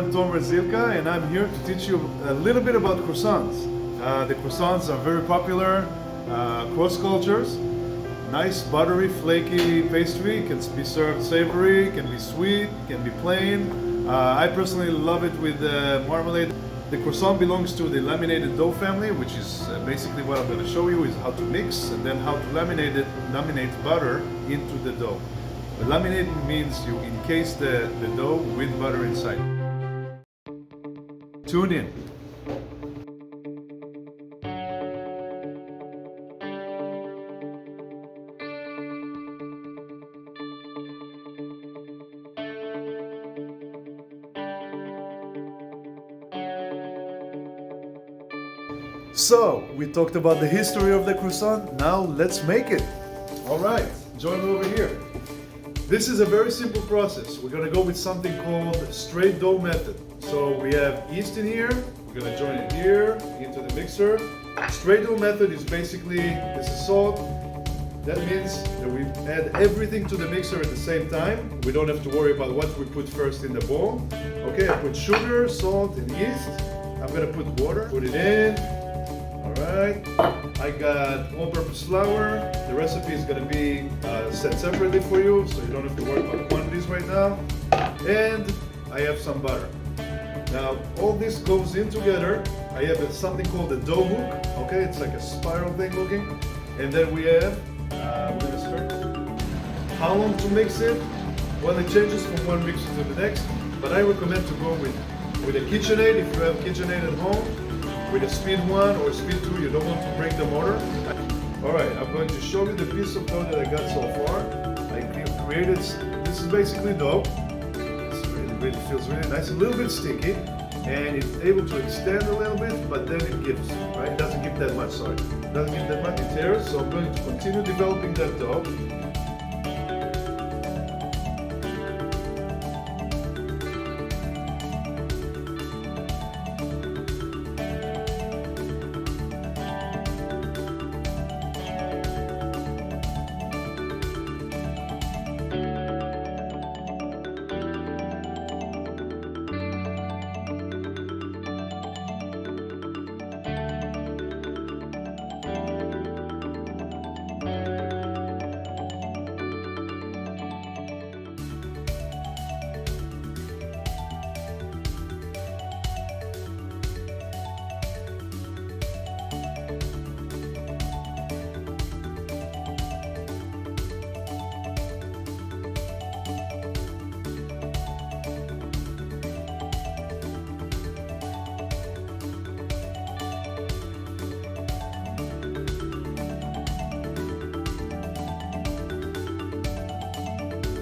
I'm Tom Rezilka, and I'm here to teach you a little bit about croissants. The croissants are very popular cross cultures. Nice, buttery, flaky pastry. Can be served savory, can be sweet, can be plain. I personally love it with marmalade. The croissant belongs to the laminated dough family, which is basically what I'm going to show you is how to mix and then how to laminate butter into the dough. The laminating means you encase the dough with butter inside. Tune in. So, we talked about the history of the croissant, now let's make it. Alright, join me over here. This is a very simple process. We're going to go with something called straight dough method. So we have yeast in here, we're going to join it here into the mixer. Straight dough method is basically, this is salt. That means that we add everything to the mixer at the same time. We don't have to worry about what we put first in the bowl. Okay, I put sugar, salt, and yeast. I'm going to put water, put it in. Alright, I got all-purpose flour. The recipe is going to be set separately for you, so you don't have to worry about quantities right now. And I have some butter. Now, all this goes in together. I have something called a dough hook. Okay, it's like a spiral thing looking. And then we have, we're going to start. How long to mix it? Well, it changes from one mixer to the next, but I recommend to go with a KitchenAid if you have a KitchenAid at home. With a speed 1 or speed 2, you don't want to break the motor. Alright, I'm going to show you the piece of dough that I got so far. I created, this is basically dough. It feels really nice, a little bit sticky, and it's able to extend a little bit, but then it gives, right? It doesn't give that much, sorry. It doesn't give that much, it tears, so I'm going to continue developing that dough.